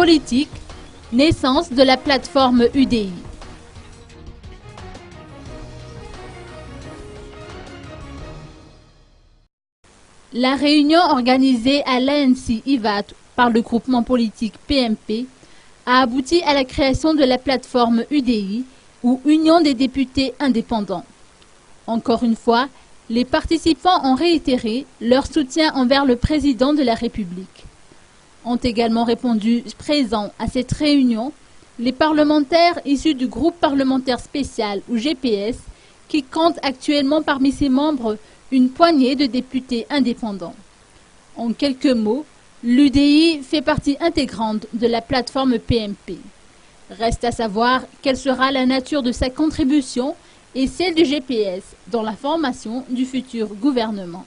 politique, naissance de la plateforme UDI. La réunion organisée à l'ANC IVAT par le groupement politique PMP a abouti à la création de la plateforme UDI, ou Union des députés indépendants. Encore une fois, les participants ont réitéré leur soutien envers le président de la République. Ont également répondu présents à cette réunion les parlementaires issus du groupe parlementaire spécial ou GPS qui compte actuellement parmi ses membres une poignée de députés indépendants. En quelques mots, l'UDI fait partie intégrante de la plateforme PMP. Reste à savoir quelle sera la nature de sa contribution et celle du GPS dans la formation du futur gouvernement.